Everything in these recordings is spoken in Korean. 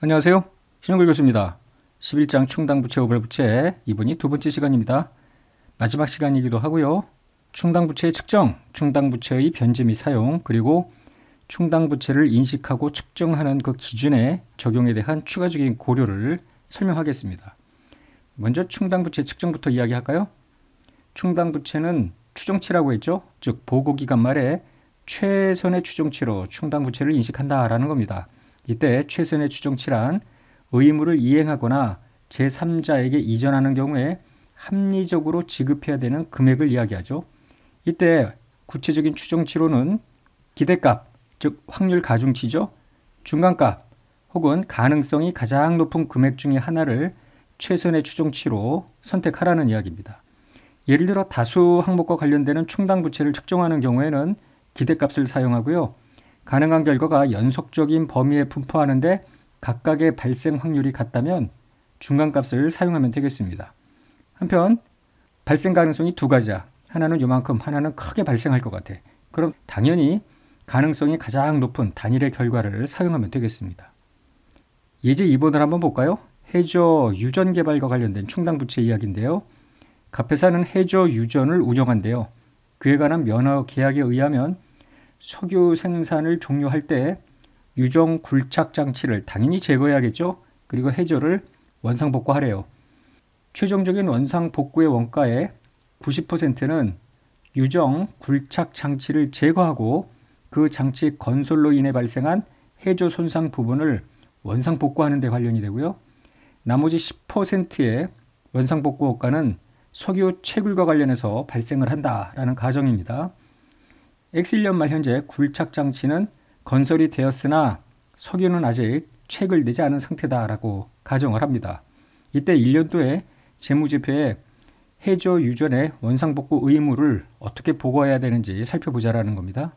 안녕하세요. 신영글 교수입니다. 11장 충당부채 오벌부채 이번이 두 번째 시간입니다. 마지막 시간이기도 하고요. 충당부채의 측정, 충당부채의 변제 및 사용, 그리고 충당부채를 인식하고 측정하는 그 기준의 적용에 대한 추가적인 고려를 설명하겠습니다. 먼저 충당부채 측정부터 이야기할까요? 충당부채는 추정치라고 했죠. 즉 보고기간 말에 최선의 추정치로 충당부채를 인식한다라는 겁니다. 이때 최선의 추정치란 의무를 이행하거나 제3자에게 이전하는 경우에 합리적으로 지급해야 되는 금액을 이야기하죠. 이때 구체적인 추정치로는 기대값, 즉 확률 가중치죠. 중간값 혹은 가능성이 가장 높은 금액 중에 하나를 최선의 추정치로 선택하라는 이야기입니다. 예를 들어 다수 항목과 관련되는 충당부채를 측정하는 경우에는 기대값을 사용하고요. 가능한 결과가 연속적인 범위에 분포하는데 각각의 발생 확률이 같다면 중간값을 사용하면 되겠습니다. 한편 발생 가능성이 두 가지야. 하나는 요만큼, 하나는 크게 발생할 것 같아. 그럼 당연히 가능성이 가장 높은 단일의 결과를 사용하면 되겠습니다. 예제 2번을 한번 볼까요? 해저 유전 개발과 관련된 충당부채 이야기인데요. 갑회사는 해저 유전을 운영한대요. 그에 관한 면허 계약에 의하면 석유 생산을 종료할 때 유정 굴착 장치를 당연히 제거해야겠죠. 그리고 해저를 원상복구하래요. 최종적인 원상복구의 원가의 90%는 유정 굴착 장치를 제거하고 그 장치 건설로 인해 발생한 해저 손상 부분을 원상복구하는 데 관련이 되고요. 나머지 10%의 원상복구 원가는 석유 채굴과 관련해서 발생을 한다라는 가정입니다. X1년 말 현재 굴착 장치는 건설이 되었으나 석유는 아직 채굴되지 않은 상태다라고 가정을 합니다. 이때 1년도에 재무제표에 해저 유전의 원상복구 의무를 어떻게 보고해야 되는지 살펴보자라는 겁니다.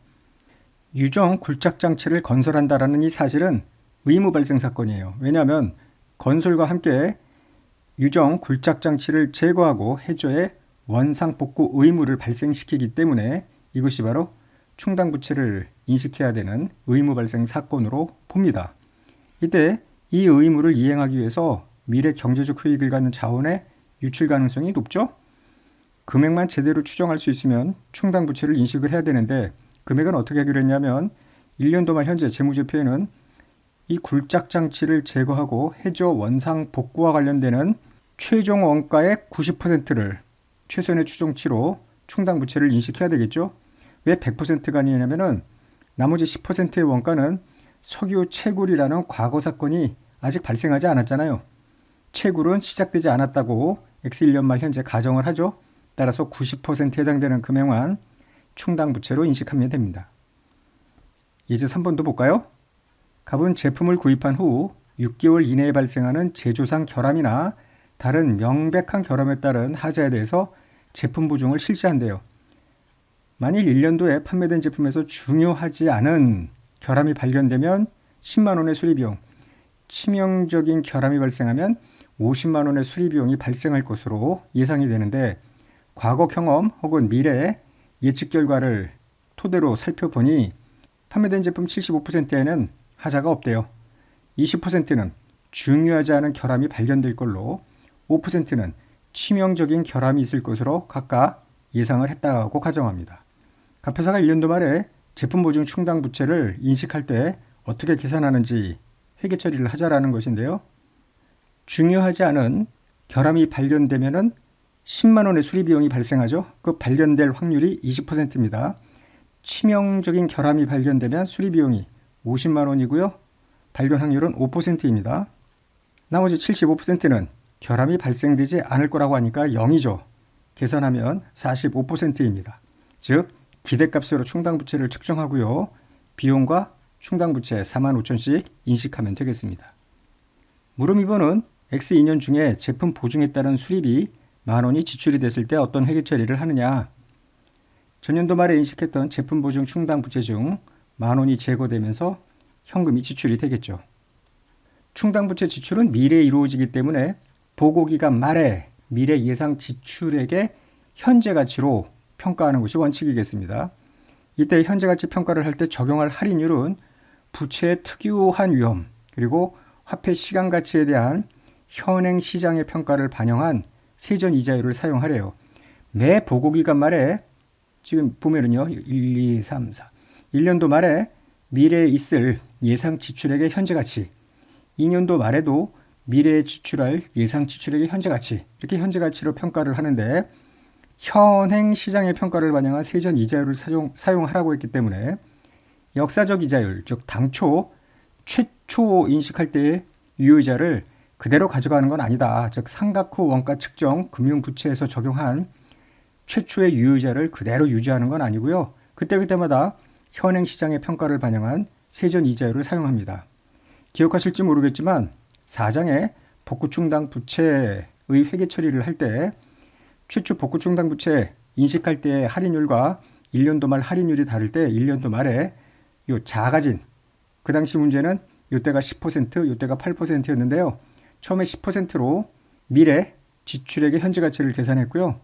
유정 굴착 장치를 건설한다라는 이 사실은 의무 발생 사건이에요. 왜냐하면 건설과 함께 유정 굴착 장치를 제거하고 해저의 원상복구 의무를 발생시키기 때문에 이것이 바로 충당부채를 인식해야 되는 의무 발생 사건으로 봅니다. 이때 이 의무를 이행하기 위해서 미래 경제적 효익을 갖는 자원의 유출 가능성이 높죠. 금액만 제대로 추정할 수 있으면 충당부채를 인식을 해야 되는데 금액은 어떻게 하기로 했냐면 1년도 말 현재 재무제표에는 이 굴착 장치를 제거하고 해저 원상 복구와 관련되는 최종 원가의 90%를 최선의 추정치로 충당부채를 인식해야 되겠죠. 왜 100%가 아니냐면은 나머지 10%의 원가는 석유 채굴이라는 과거 사건이 아직 발생하지 않았잖아요. 채굴은 시작되지 않았다고 X1년 말 현재 가정을 하죠. 따라서 90%에 해당되는 금액만 충당부채로 인식하면 됩니다. 예제 3번도 볼까요? 갑은 제품을 구입한 후 6개월 이내에 발생하는 제조상 결함이나 다른 명백한 결함에 따른 하자에 대해서 제품 보증을 실시한대요. 만일 1년도에 판매된 제품에서 중요하지 않은 결함이 발견되면 10만 원의 수리비용, 치명적인 결함이 발생하면 50만 원의 수리비용이 발생할 것으로 예상이 되는데 과거 경험 혹은 미래 예측 결과를 토대로 살펴보니 판매된 제품 75%에는 하자가 없대요. 20%는 중요하지 않은 결함이 발견될 걸로 5%는 치명적인 결함이 있을 것으로 각각 예상을 했다고 가정합니다. 갑회사가 1년도 말에 제품 보증 충당 부채를 인식할 때 어떻게 계산하는지 회계 처리를 하자라는 것인데요. 중요하지 않은 결함이 발견되면은 10만 원의 수리 비용이 발생하죠. 그 발견될 확률이 20%입니다. 치명적인 결함이 발견되면 수리 비용이 50만 원이고요. 발견 확률은 5%입니다. 나머지 75%는 결함이 발생되지 않을 거라고 하니까 0이죠. 계산하면 45%입니다. 즉 기대값으로 충당부채를 측정하고요. 비용과 충당부채 45,000씩 인식하면 되겠습니다. 물음 2번은 X2년 중에 제품 보증에 따른 수리비 만원이 지출이 됐을 때 어떤 회계 처리를 하느냐. 전년도 말에 인식했던 제품 보증 충당부채 중 만원이 제거되면서 현금이 지출이 되겠죠. 충당부채 지출은 미래에 이루어지기 때문에 보고기간 말에 미래 예상 지출액의 현재 가치로 평가하는 것이 원칙이겠습니다. 이때 현재 가치 평가를 할 때 적용할 할인율은 부채의 특유한 위험 그리고 화폐 시간 가치에 대한 현행 시장의 평가를 반영한 세전 이자율을 사용하래요. 매 보고기간 말에 지금 보면은요. 1, 2, 3, 4. 1년도 말에 미래에 있을 예상 지출액의 현재 가치, 2년도 말에도 미래에 지출할 예상 지출액의 현재 가치, 이렇게 현재 가치로 평가를 하는데 현행 시장의 평가를 반영한 세전 이자율을 사용하라고 했기 때문에 역사적 이자율, 즉 당초 최초 인식할 때의 유효이자를 그대로 가져가는 건 아니다. 즉 삼각호 원가 측정 금융부채에서 적용한 최초의 유효이자를 그대로 유지하는 건 아니고요. 그때그때마다 현행 시장의 평가를 반영한 세전 이자율을 사용합니다. 기억하실지 모르겠지만 4장에 복구충당 부채의 회계 처리를 할 때 최초 복구충당 부채 인식할 때의 할인율과 1년도 말 할인율이 다를 때 1년도 말에 요 작아진 그 당시 문제는 요때가 10%, 요때가 8%였는데요. 처음에 10%로 미래 지출액의 현재 가치를 계산했고요.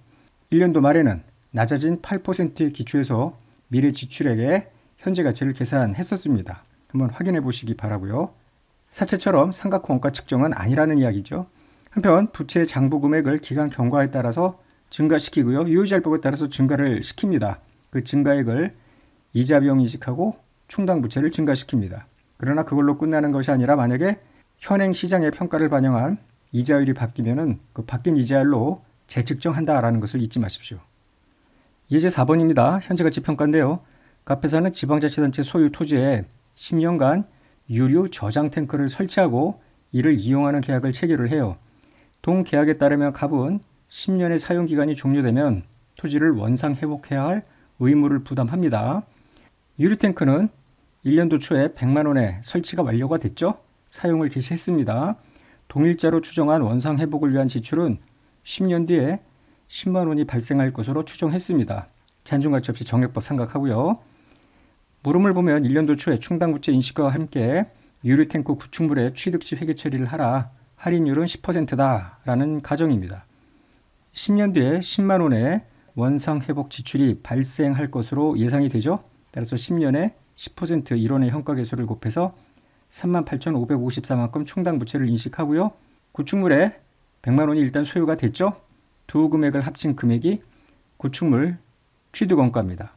1년도 말에는 낮아진 8%에 기초해서 미래 지출액의 현재 가치를 계산했었습니다. 한번 확인해 보시기 바라고요. 사채처럼 삼각호 원가 측정은 아니라는 이야기죠. 한편 부채 장부 금액을 기간 경과에 따라서 증가시키고요. 유효자율법에 따라서 증가를 시킵니다. 그 증가액을 이자 비용 인식하고 충당 부채를 증가시킵니다. 그러나 그걸로 끝나는 것이 아니라 만약에 현행 시장의 평가를 반영한 이자율이 바뀌면은 그 바뀐 이자율로 재측정한다라는 것을 잊지 마십시오. 예제 4번입니다. 현재 가치 평가인데요. 갑회사는 지방자치단체 소유 토지에 10년간 유류 저장 탱크를 설치하고 이를 이용하는 계약을 체결을 해요. 동 계약에 따르면 갑은 10년의 사용기간이 종료되면 토지를 원상 회복해야 할 의무를 부담합니다. 유류탱크는 1년도 초에 100만 원에 설치가 완료가 됐죠. 사용을 개시했습니다. 동일자로 추정한 원상 회복을 위한 지출은 10년 뒤에 10만 원이 발생할 것으로 추정했습니다. 잔존가치 없이 정액법 생각하고요. 물음을 보면 1년도 초에 충당부채 인식과 함께 유류탱크 구축물의 취득시 회계 처리를 하라. 할인율은 10%다 라는 가정입니다. 10년 뒤에 10만 원의 원상 회복 지출이 발생할 것으로 예상이 되죠. 따라서 10년에 10% 1원의 현가계수를 곱해서 38,554만큼 충당부채를 인식하고요. 구축물에 100만 원이 일단 소요가 됐죠. 두 금액을 합친 금액이 구축물 취득원가입니다.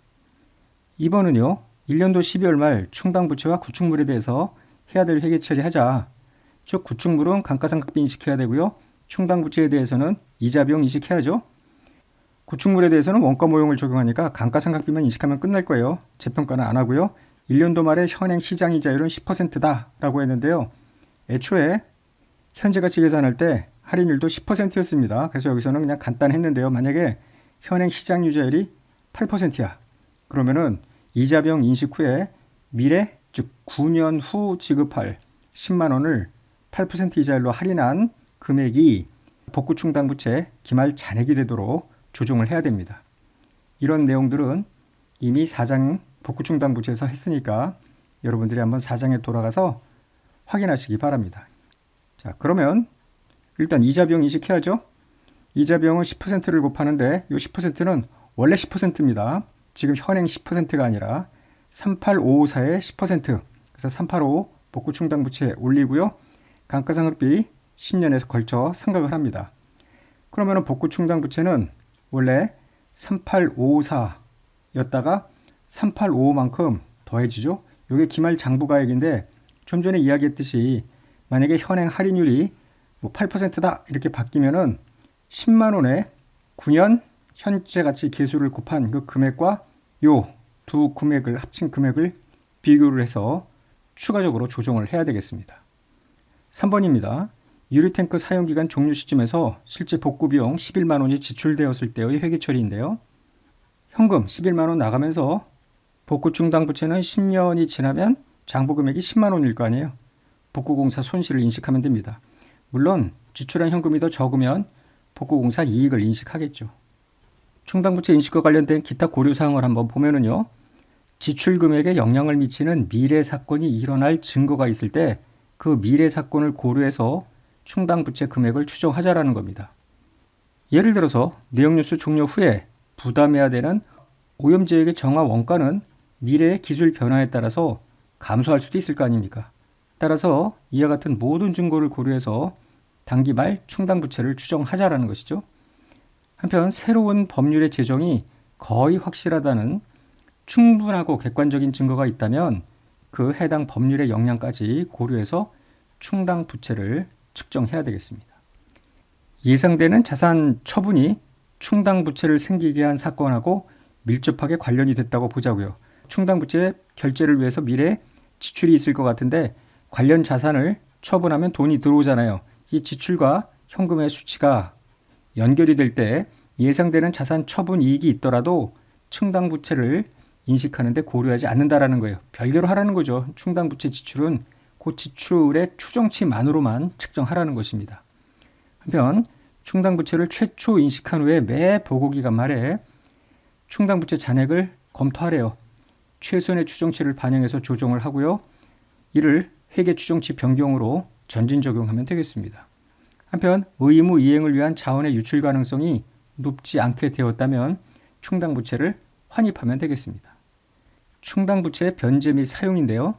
2번은요. 1년도 12월 말 충당부채와 구축물에 대해서 해야 될 회계 처리하자. 즉 구축물은 감가상각비 인식해야 되고요. 충당부채에 대해서는 이자 비용 인식해야죠. 구축물에 대해서는 원가 모형을 적용하니까 감가상각비만 인식하면 끝날 거예요. 재평가는 안 하고요. 1년도 말에 현행 시장 이자율은 10%다 라고 했는데요. 애초에 현재 가치 계산할 때 할인율도 10%였습니다. 그래서 여기서는 그냥 간단했는데요. 만약에 현행 시장 이자율이 8%야. 그러면은 이자 비용 인식 후에 미래, 즉 9년 후 지급할 10만 원을 8% 이자율로 할인한 금액이 복구충당부채 기말 잔액이 되도록 조정을 해야 됩니다. 이런 내용들은 이미 4장 복구충당부채에서 했으니까 여러분들이 한번 4장에 돌아가서 확인하시기 바랍니다. 자, 그러면 일단 이자 비용 인식해야죠. 이자 비용은 10%를 곱하는데 이 10%는 원래 10%입니다. 지금 현행 10%가 아니라 38554의 10%. 그래서 385 복구충당부채 올리고요. 감가상각비 10년에서 걸쳐 상각을 합니다. 그러면 복구충당부채는 원래 38554였다가 385만큼 더해지죠. 이게 기말 장부가액인데 좀 전에 이야기했듯이 만약에 현행 할인율이 8%다 이렇게 바뀌면은 10만 원에 9년 현재 가치 계수를 곱한 그 금액과 요 두 금액을 합친 금액을 비교를 해서 추가적으로 조정을 해야 되겠습니다. 3번입니다. 유류탱크 사용기간 종료 시점에서 실제 복구 비용 11만 원이 지출되었을 때의 회계 처리인데요. 현금 11만 원 나가면서 복구 충당 부채는 10년이 지나면 장부 금액이 10만 원일 거 아니에요. 복구공사 손실을 인식하면 됩니다. 물론 지출한 현금이 더 적으면 복구공사 이익을 인식하겠죠. 충당부채 인식과 관련된 기타 고려사항을 한번 보면은요. 지출 금액에 영향을 미치는 미래 사건이 일어날 증거가 있을 때 그 미래 사건을 고려해서 충당부채 금액을 추정하자라는 겁니다. 예를 들어서 내역뉴스 종료 후에 부담해야 되는 오염제액의 정화 원가는 미래의 기술 변화에 따라서 감소할 수도 있을 거 아닙니까? 따라서 이와 같은 모든 증거를 고려해서 단기 말 충당 부채를 추정하자라는 것이죠. 한편 새로운 법률의 제정이 거의 확실하다는 충분하고 객관적인 증거가 있다면 그 해당 법률의 영향까지 고려해서 충당 부채를 측정해야 되겠습니다. 예상되는 자산 처분이 충당 부채를 생기게 한 사건하고 밀접하게 관련이 됐다고 보자고요. 충당 부채 결제를 위해서 미래에 지출이 있을 것 같은데 관련 자산을 처분하면 돈이 들어오잖아요. 이 지출과 현금의 수치가 연결이 될 때 예상되는 자산 처분 이익이 있더라도 충당 부채를 인식하는데 고려하지 않는다라는 거예요. 별개로 하라는 거죠. 충당 부채 지출은 그 지출의 추정치만으로만 측정하라는 것입니다. 한편 충당 부채를 최초 인식한 후에 매 보고기간 말에 충당 부채 잔액을 검토하래요. 최선의 추정치를 반영해서 조정을 하고요. 이를 회계 추정치 변경으로 전진 적용하면 되겠습니다. 한편 의무 이행을 위한 자원의 유출 가능성이 높지 않게 되었다면 충당 부채를 환입하면 되겠습니다. 충당 부채의 변제 및 사용인데요.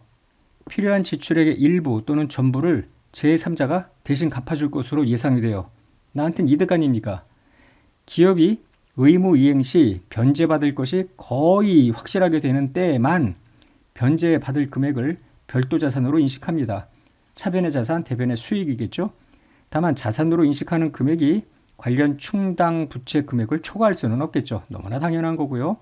필요한 지출액의 일부 또는 전부를 제3자가 대신 갚아줄 것으로 예상이 돼요. 나한텐 이득 아닙니까? 기업이 의무 이행 시 변제받을 것이 거의 확실하게 되는 때에만 변제받을 금액을 별도 자산으로 인식합니다. 차변의 자산, 대변의 수익이겠죠. 다만 자산으로 인식하는 금액이 관련 충당 부채 금액을 초과할 수는 없겠죠. 너무나 당연한 거고요.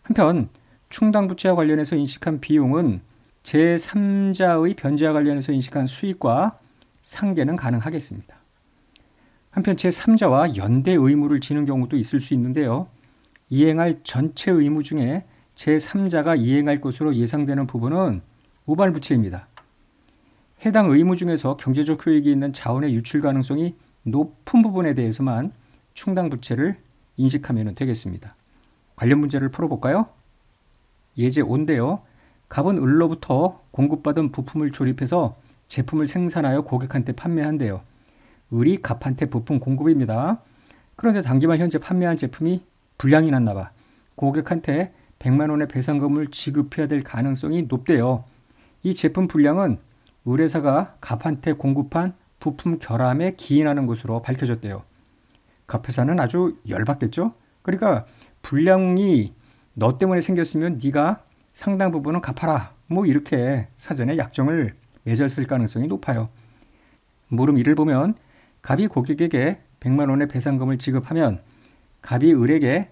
한편 충당 부채와 관련해서 인식한 비용은 제3자의 변제와 관련해서 인식한 수익과 상계는 가능하겠습니다. 한편 제3자와 연대 의무를 지는 경우도 있을 수 있는데요. 이행할 전체 의무 중에 제3자가 이행할 것으로 예상되는 부분은 우발부채입니다. 해당 의무 중에서 경제적 효익이 있는 자원의 유출 가능성이 높은 부분에 대해서만 충당 부채를 인식하면 되겠습니다. 관련 문제를 풀어볼까요? 예제 5인데요. 갑은 을로부터 공급받은 부품을 조립해서 제품을 생산하여 고객한테 판매한대요. 을이 갑한테 부품 공급입니다. 그런데 단기말 현재 판매한 제품이 불량이 났나 봐. 고객한테 100만 원의 배상금을 지급해야 될 가능성이 높대요. 이 제품 불량은 의뢰사가 갑한테 공급한 부품 결함에 기인하는 것으로 밝혀졌대요. 갑회사는 아주 열받겠죠? 그러니까 불량이 너 때문에 생겼으면 네가 상당 부분은 갚아라. 뭐 이렇게 사전에 약정을 맺었을 가능성이 높아요. 물음 1을 보면 갑이 고객에게 100만 원의 배상금을 지급하면 갑이 을에게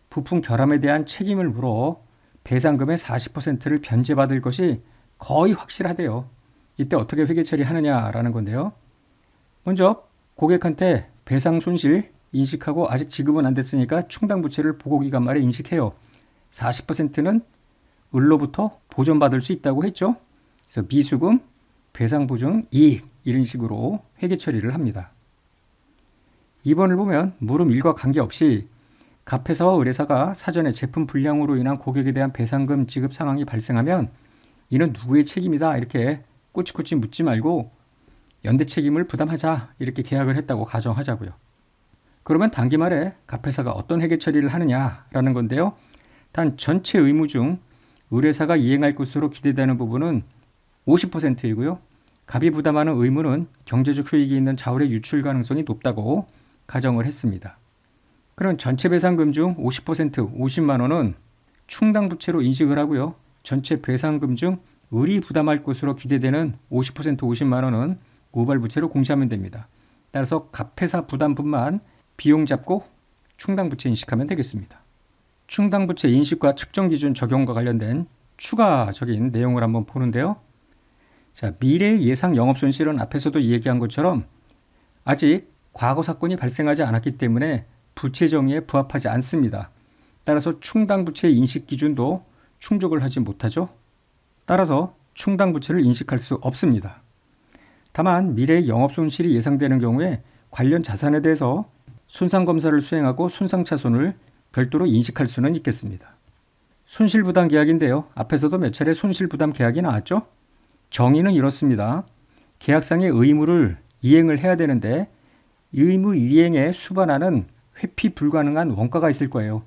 부품 결함에 대한 책임을 물어 배상금의 40%를 변제받을 것이 거의 확실하대요. 이때 어떻게 회계 처리하느냐라는 건데요. 먼저 고객한테 배상 손실 인식하고 아직 지급은 안 됐으니까 충당 부채를 보고기간 말에 인식해요. 40%는 을로부터 보전받을 수 있다고 했죠. 그래서 미수금, 배상보증, 이익 이런 식으로 회계 처리를 합니다. 2번을 보면 물음 1과 관계없이 갑회사와 의뢰사가 사전에 제품 불량으로 인한 고객에 대한 배상금 지급 상황이 발생하면 이는 누구의 책임이다 이렇게 꼬치꼬치 묻지 말고 연대 책임을 부담하자 이렇게 계약을 했다고 가정하자고요. 그러면 단기 말에 갑회사가 어떤 회계 처리를 하느냐라는 건데요. 단 전체 의무 중 의뢰사가 이행할 것으로 기대되는 부분은 50%이고요. 갑이 부담하는 의무는 경제적 효익이 있는 자원의 유출 가능성이 높다고 가정을 했습니다. 그럼 전체 배상금 중 50% 50만 원은 충당 부채로 인식을 하고요. 전체 배상금 중 을이 부담할 것으로 기대되는 50% 50만 원은 우발부채로 공시하면 됩니다. 따라서 갑회사 부담분만 비용 잡고 충당부채 인식하면 되겠습니다. 충당부채 인식과 측정 기준 적용과 관련된 추가적인 내용을 한번 보는데요. 자, 미래의 예상 영업손실은 앞에서도 얘기한 것처럼 아직 과거 사건이 발생하지 않았기 때문에 부채 정의에 부합하지 않습니다. 따라서 충당부채 인식 기준도 충족을 하지 못하죠. 따라서 충당부채를 인식할 수 없습니다. 다만 미래의 영업손실이 예상되는 경우에 관련 자산에 대해서 손상검사를 수행하고 손상차손을 별도로 인식할 수는 있겠습니다. 손실부담 계약인데요. 앞에서도 몇 차례 손실부담 계약이 나왔죠. 정의는 이렇습니다. 계약상의 의무를 이행을 해야 되는데 의무 이행에 수반하는 회피 불가능한 원가가 있을 거예요.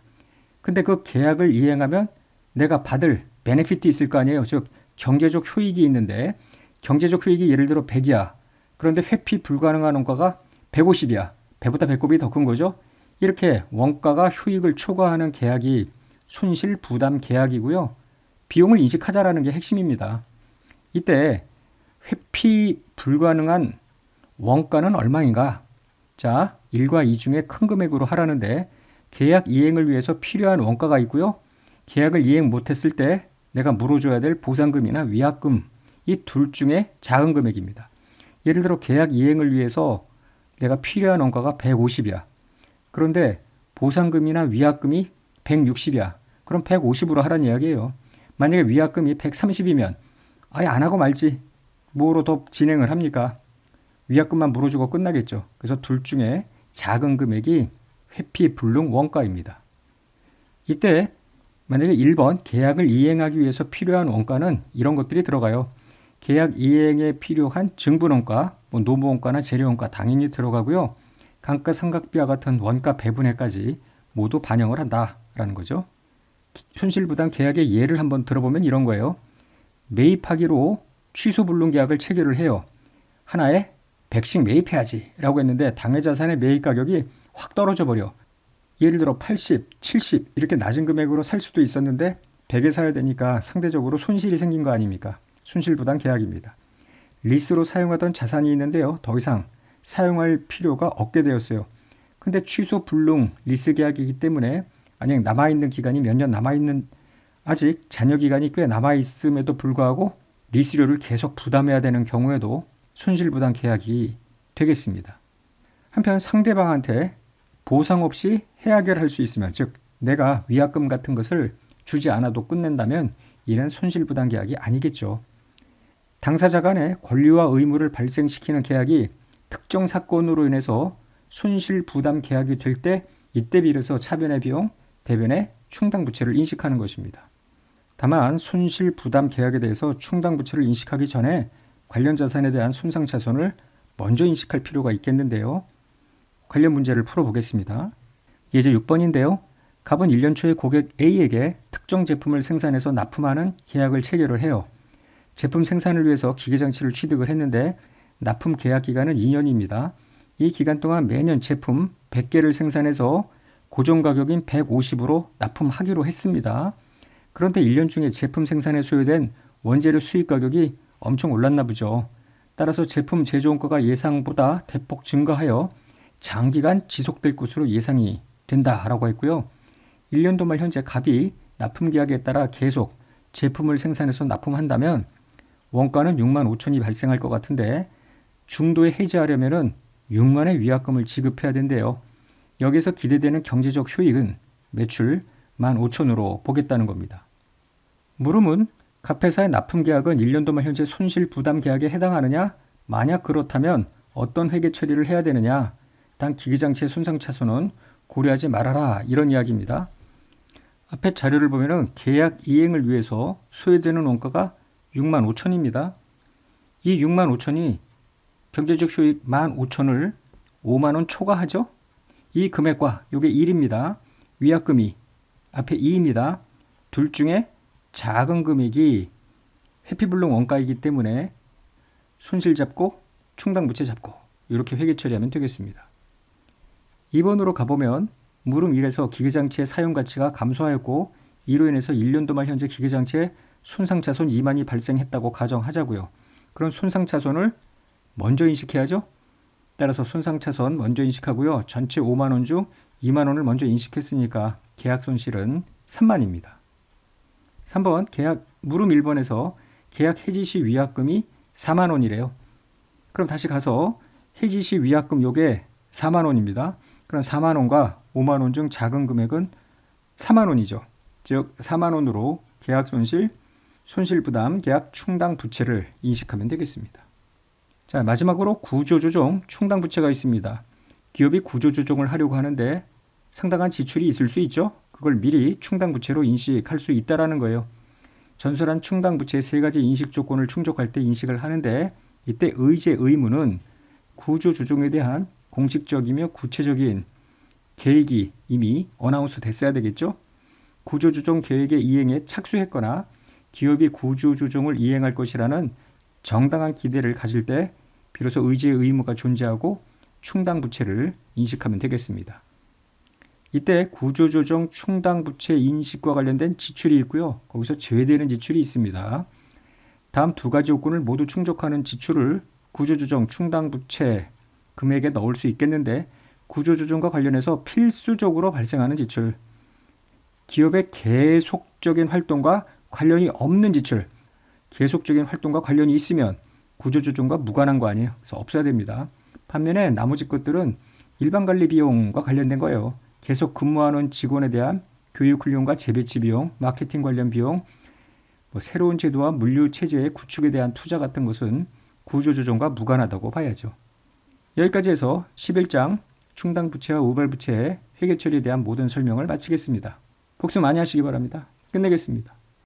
근데 그 계약을 이행하면 내가 받을 베네핏이 있을 거 아니에요. 즉 경제적 효익이 있는데 경제적 효익이 예를 들어 100이야. 그런데 회피 불가능한 원가가 150이야. 배보다 배꼽이 더 큰 거죠. 이렇게 원가가 효익을 초과하는 계약이 손실 부담 계약이고요. 비용을 인식하자라는 게 핵심입니다. 이때 회피 불가능한 원가는 얼마인가? 자, 1과 2 중에 큰 금액으로 하라는데 계약 이행을 위해서 필요한 원가가 있고요. 계약을 이행 못했을 때 내가 물어줘야 될 보상금이나 위약금, 이 둘 중에 작은 금액입니다. 예를 들어 계약 이행을 위해서 내가 필요한 원가가 150이야. 그런데 보상금이나 위약금이 160이야. 그럼 150으로 하라는 이야기예요. 만약에 위약금이 130이면 아예 안 하고 말지. 뭐로 더 진행을 합니까? 위약금만 물어주고 끝나겠죠. 그래서 둘 중에 작은 금액이 회피 불능 원가입니다. 이때 만약에 1번 계약을 이행하기 위해서 필요한 원가는 이런 것들이 들어가요. 계약 이행에 필요한 증분원가, 노무원가나 재료원가 당연히 들어가고요. 감가상각비와 같은 원가 배분액까지 모두 반영을 한다라는 거죠. 손실부담 계약의 예를 한번 들어보면 이런 거예요. 매입하기로 취소불능 계약을 체결을 해요. 하나에 100씩 매입해야지 라고 했는데 당해자산의 매입 가격이 확 떨어져 버려. 예를 들어 80, 70 이렇게 낮은 금액으로 살 수도 있었는데 100에 사야 되니까 상대적으로 손실이 생긴 거 아닙니까? 손실부담 계약입니다. 리스로 사용하던 자산이 있는데요. 더 이상 사용할 필요가 없게 되었어요. 근데 취소 불능 리스 계약이기 때문에 만약 남아있는 기간이 몇 년 남아있는 아직 잔여 기간이 꽤 남아있음에도 불구하고 리스료를 계속 부담해야 되는 경우에도 손실부담 계약이 되겠습니다. 한편 상대방한테 보상 없이 해약을 수 있으면, 즉 내가 위약금 같은 것을 주지 않아도 끝낸다면 이는 손실부담 계약이 아니겠죠. 당사자 간의 권리와 의무를 발생시키는 계약이 특정 사건으로 인해서 손실부담 계약이 될 때 이때 비로소 차변의 비용, 대변의 충당부채를 인식하는 것입니다. 다만 손실부담 계약에 대해서 충당부채를 인식하기 전에 관련 자산에 대한 손상차손을 먼저 인식할 필요가 있겠는데요. 관련 문제를 풀어보겠습니다. 예제 6번인데요. 갑은 1년 초에 고객 A에게 특정 제품을 생산해서 납품하는 계약을 체결을 해요. 제품 생산을 위해서 기계장치를 취득을 했는데 납품 계약 기간은 2년입니다. 이 기간 동안 매년 제품 100개를 생산해서 고정 가격인 150으로 납품하기로 했습니다. 그런데 1년 중에 제품 생산에 소요된 원재료 수입 가격이 엄청 올랐나 보죠. 따라서 제품 제조원가가 예상보다 대폭 증가하여 장기간 지속될 것으로 예상이 된다라고 했고요. 1년도 말 현재 갑이 납품 계약에 따라 계속 제품을 생산해서 납품한다면 원가는 6만 5천이 발생할 것 같은데 중도에 해지하려면 6만의 위약금을 지급해야 된대요. 여기서 기대되는 경제적 효익은 매출 15,000으로 보겠다는 겁니다. 물음은 갑회사의 납품 계약은 1년도 말 현재 손실부담 계약에 해당하느냐? 만약 그렇다면 어떤 회계 처리를 해야 되느냐? 단 기계장치의 손상차손은 고려하지 말아라 이런 이야기입니다. 앞에 자료를 보면 계약 이행을 위해서 소요되는 원가가 6만 5천입니다. 이 6만 5천이 경제적 효익 15,000을 5만 원 초과하죠. 이 금액과 이게 1입니다. 위약금이 앞에 2입니다. 둘 중에 작은 금액이 회피불능 원가이기 때문에 손실 잡고 충당부채 잡고 이렇게 회계 처리하면 되겠습니다. 2번으로 가보면 물음 1에서 기계장치의 사용가치가 감소하였고 이로 인해서 1년도 말 현재 기계장치에 손상차손 2만이 발생했다고 가정하자고요. 그럼 손상차손을 먼저 인식해야죠. 따라서 손상차손 먼저 인식하고요. 전체 5만 원 중 2만 원을 먼저 인식했으니까 계약 손실은 3만입니다. 3번 물음 1번에서 계약 해지 시 위약금이 4만 원이래요. 그럼 다시 가서 해지 시 위약금 요게 4만 원입니다. 그럼 4만 원과 5만 원 중 작은 금액은 4만 원이죠. 즉 4만 원으로 계약 손실, 손실부담, 계약 충당부채를 인식하면 되겠습니다. 자, 마지막으로 구조조정, 충당부채가 있습니다. 기업이 구조조정을 하려고 하는데 상당한 지출이 있을 수 있죠. 그걸 미리 충당부채로 인식할 수 있다는 거예요. 전설한 충당부채의 세 가지 인식 조건을 충족할 때 인식을 하는데 이때 의제 의무는 구조조정에 대한 공식적이며 구체적인 계획이 이미 어나운스 됐어야 되겠죠. 구조조정 계획의 이행에 착수했거나 기업이 구조조정을 이행할 것이라는 정당한 기대를 가질 때 비로소 의지의 의무가 존재하고 충당부채를 인식하면 되겠습니다. 이때 구조조정 충당부채 인식과 관련된 지출이 있고요. 거기서 제외되는 지출이 있습니다. 다음 두 가지 요건을 모두 충족하는 지출을 구조조정 충당부채 금액에 넣을 수 있겠는데, 구조조정과 관련해서 필수적으로 발생하는 지출, 기업의 계속적인 활동과 관련이 없는 지출, 계속적인 활동과 관련이 있으면 구조조정과 무관한 거 아니에요. 그래서 없어야 됩니다. 반면에 나머지 것들은 일반관리 비용과 관련된 거예요. 계속 근무하는 직원에 대한 교육훈련과 재배치 비용, 마케팅 관련 비용, 새로운 제도와 물류 체제의 구축에 대한 투자 같은 것은 구조조정과 무관하다고 봐야죠. 여기까지 해서 11장 충당부채와 우발부채의 회계 처리에 대한 모든 설명을 마치겠습니다. 복습 많이 하시기 바랍니다. 끝내겠습니다.